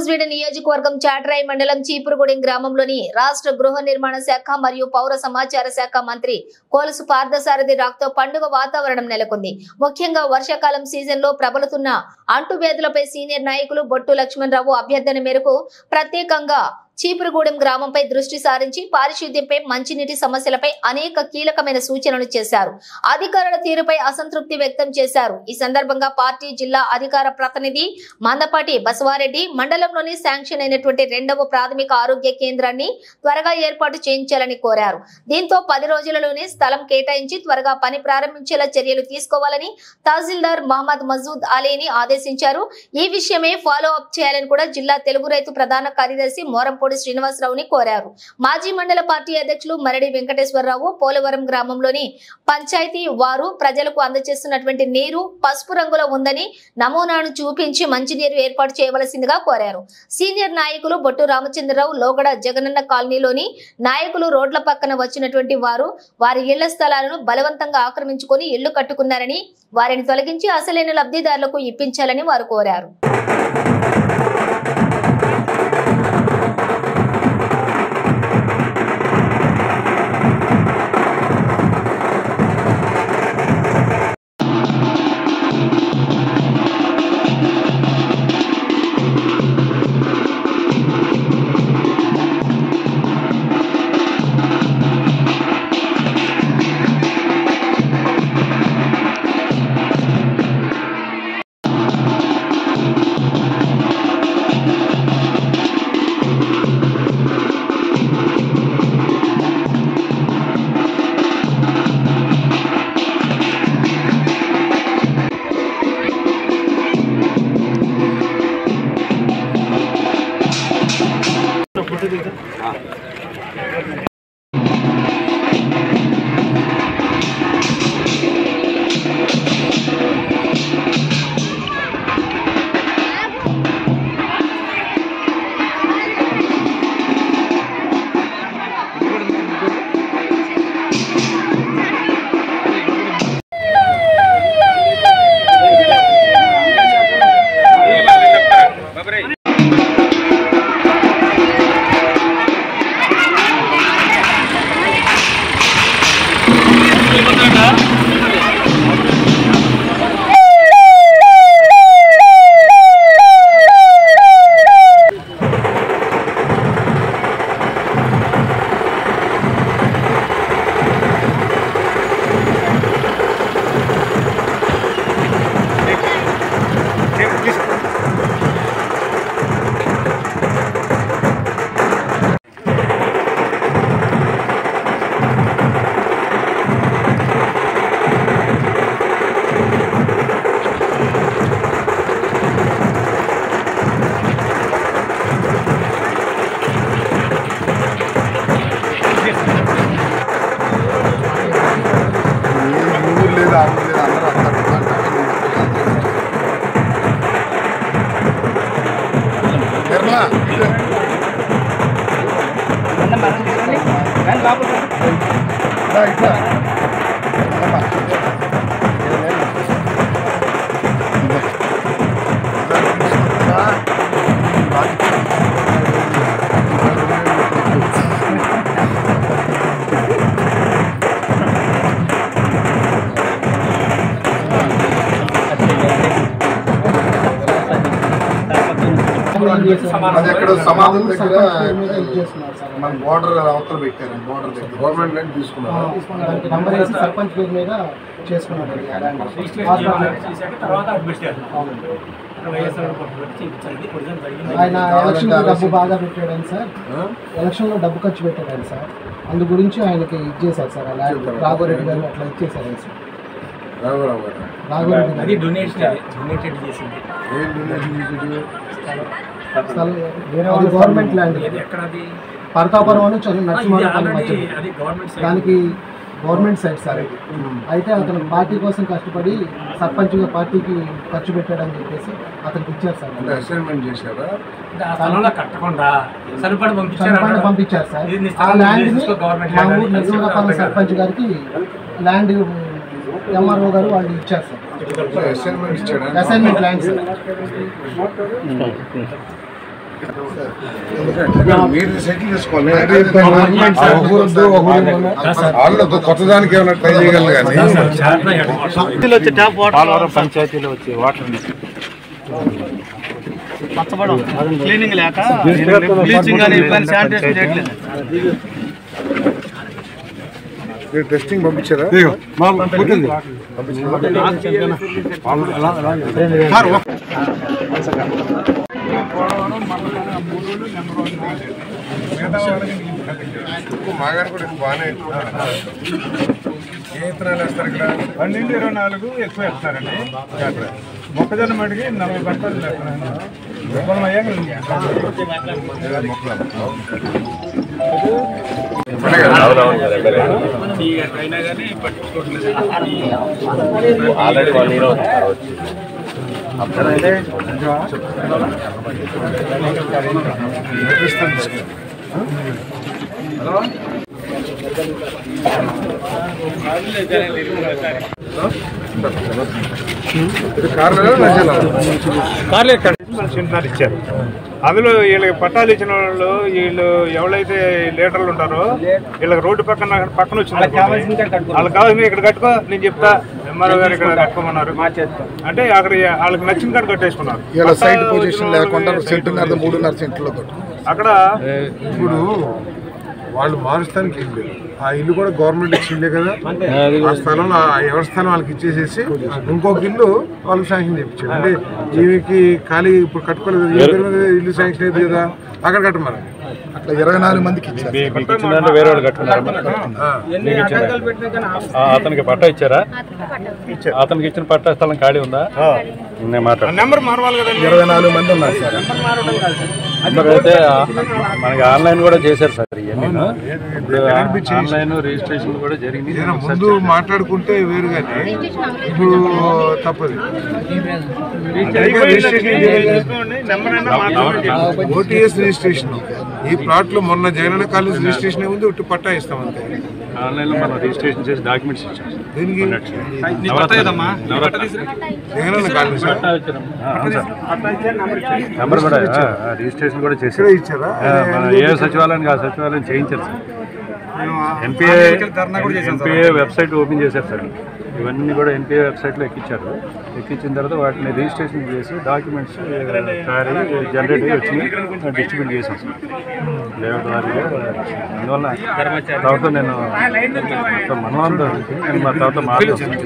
నూజివీడు నియోజకవర్గం చాటరాయి మండలం చీపురుగూడెం గ్రామంలోని రాష్ట్ర గృహ నిర్మాణ శాఖ మరియు పౌర సమాచార శాఖ మంత్రి కోలసు పార్థసారథి రాకతో పండుగ వాతావరణం నెలకొంది. ముఖ్యంగా వర్షాకాలం సీజన్ లో ప్రబలుతున్న అంటువ్యాధులపై సీనియర్ నాయకులు బొట్టు లక్ష్మణరావు అభ్యర్థన మేరకు ప్రత్యేకంగా చీపురుగూడెం గ్రామంపై దృష్టి సారించి పారిశుద్ధ్యంపై, మంచినీటి సమస్యలపై అనేక కీలకమైన సూచనలు చేశారు. అధికారుల తీరుపై అసంతృప్తి వ్యక్తం చేశారు. ఈ సందర్భంగా పార్టీ జిల్లా అధికార ప్రతినిధి మందపాటి బసవారెడ్డి మండలంలోని శాంక్షన్ అయినటువంటి 2వ ప్రాథమిక ఆరోగ్య కేంద్రాన్ని త్వరగా ఏర్పాటు చేయించాలని కోరారు. దీంతో 10 రోజులలోనే స్థలం కేటాయించి త్వరగా పని ప్రారంభించేలా చర్యలు తీసుకోవాలని తహసీల్దార్ మహమ్మద్ మజూద్ అలీని ఆదేశించారు. ఈ విషయమే ఫాలో అప్ చేయాలని కూడా జిల్లా తెలుగు రైతు ప్రధాన కార్యదర్శి మోరంపూడి శ్రీనివాసరావుని కోరారు. మాజీ మండల పార్టీ అధ్యక్షులు మరడి వెంకటేశ్వరరావు పోలవరం గ్రామంలోని పంచాయతీ వారు ప్రజలకు అందజేస్తున్నటువంటి నీరు పసుపు రంగులో ఉందని నమూనాను చూపించి మంచినీరు ఏర్పాటు చేయవలసిందిగా కోరారు. సీనియర్ నాయకులు బొట్టు రామచంద్రరావు లోగడ జగనన్న కాలనీలోని నాయకులు రోడ్ల పక్కన వచ్చినటువంటి వారు వారి ఇళ్ల స్థలాలను బలవంతంగా ఆక్రమించుకొని ఇళ్లు కట్టుకున్నారని, వారిని తొలగించి అసలైన లబ్ధిదారులకు ఇప్పించాలని వారు కోరారు. అది ఎక్కడ సమాధుల దగ్గర మన బోర్డర్ అవతల పెట్టారు. బోర్డర్ దగ్గర గవర్నమెంట్ ల్యాండ్ తీసుకున్నారు. సర్పంచ్ పేరు మీద చేసుకున్నారు. ఆయన ఎలక్షన్ లో డబ్బు బాగా పెట్టాడని సార్, ఎలక్షన్ లో డబ్బు ఖర్చు పెట్టాడని సార్, అందు గురించి ఆయనకి ఇచ్చేసారు సార్. అలా రాఘవరెడ్డి గారు అట్లా ఇచ్చేసారు సార్. అది డొనేటెడ్ చేసింది. గవర్నమెంట్ ల్యాండ్ పరతాపురం అని నరసింహారావు మధ్య, దానికి గవర్నమెంట్ సైట్ సార్. అయితే అతను పార్టీ కోసం కష్టపడి సర్పంచ్గా పార్టీకి ఖర్చు పెట్టాడని చెప్పేసి అతనికి ఇచ్చారు సార్. అసైన్మెంట్ చేశారా? పంపించారు సార్. ఆ ల్యాండ్ సర్పంచ్ గారికి ల్యాండ్ ఎంఆర్ఓ గారు వాళ్ళు ఇచ్చారు సార్. Assignment land sir. మీరు సెటిల్ చేసుకోవాలి. వాళ్ళతో కొత్త దానికి ఏమైనా ట్రై చేయగలరు కానీ పంచాయతీలో వచ్చే వాటర్ క్లీనింగ్ లేక బ్లీచింగ్ కానీ శానిటేషన్ చేయట్లేదు. మీరు టెస్టింగ్ పంపించారా? మాగారు కూడా బాగానే ఏ విత్తనాలు వేస్తారు ఇక్కడ? 12-24 ఎక్కువ వేస్తారండి. మొక్కజొన్న మడికి 40 గంటలు ఆల్రెడీ 1 year ఇచ్చారు. అందులో వీళ్ళకి పట్టాలు ఇచ్చిన వాళ్ళు వీళ్ళు ఎవరైతే లీడర్లు ఉంటారో వీళ్ళకి రోడ్డు పక్కన వచ్చింది వాళ్ళకి కావాల్సింది ఇక్కడ కట్టుకో నేను చెప్తా ఎంఆర్ఓ గారు ఇక్కడ కట్టుకోమన్నారు. అంటే అక్కడ వాళ్ళకి నచ్చిన కాడ కట్టేసుకున్నారు. సైట్ పొజిషన్ లేకుండా సెంటున్నర 3.5 సెంట్లో అక్కడ ఇప్పుడు వాళ్ళు మారుస్తానికి ఇల్లు, ఆ ఇల్లు కూడా గవర్నమెంట్ ఇచ్చిందే కదా. ఆ స్థలంలో ఎవరి స్థలం వాళ్ళకి ఇచ్చేసేసి ఇంకొక ఇల్లు వాళ్ళకి శాంక్షన్ చేయించాడు. అంటే ఈమెకి ఖాళీ ఇప్పుడు కట్టుకోలేదు, ఇల్లు శాంక్షన్ అయింది కదా, అక్కడ కట్టమన్నారు. అట్లా 24 మందికి ఇచ్చారు. వేరే వాళ్ళు కట్టుకున్నారు. అతనికి పట్టా ఇచ్చారా? అతనికి ఇచ్చిన పట్టా స్థలం ఖాళీ ఉందా? నెంబర్ మారవాలి కదా. 24 మంది ఉన్నారు సార్. నెంబర్ అయితే మనకి ఆన్లైన్ కూడా చేశారు సార్. ఇవన్నీ ఆన్లైన్ రిజిస్ట్రేషన్ కూడా జరిగింది. ముందు మాట్లాడుకుంటే వేరు కానీ ఇప్పుడు తప్పదు. ఓటీఎస్ రిజిస్ట్రేషన్ ఈ ప్లాట్ లో మొన్న జగనన్న కాలేజ్ రిజిస్ట్రేషన్ ఉంది, ఒట్టి పట్టా ఇస్తాం అంతే. ఆన్లైన్ లో మనం రిజిస్ట్రేషన్ చేసి డాక్యుమెంట్స్ ఇచ్చాం. దీనికి జగనన్న కాలేజ్ నెంబర్ కూడా రిజిస్ట్రేషన్ కూడా చేశారు. ఇచ్చారా? ఏ సచివాలయం ఆ సచివాలయం చేయించారు సార్. ఎన్పిఏ వెబ్సైట్ ఓపెన్ చేశారు సార్. ఇవన్నీ కూడా ఎన్పిఏ వెబ్సైట్లో ఎక్కించారు. ఎక్కించిన తర్వాత వాటిని రిజిస్ట్రేషన్ చేసి డాక్యుమెంట్స్ తయారీ జనరేట్ అయ్యి వచ్చి డిస్ట్రిబ్యూట్ చేశాం సార్ లేఅవుట్ వారీగా. అందువల్ల తర్వాత నేను మనవంతా నేను మా తర్వాత మాట్లాడుతున్నాను.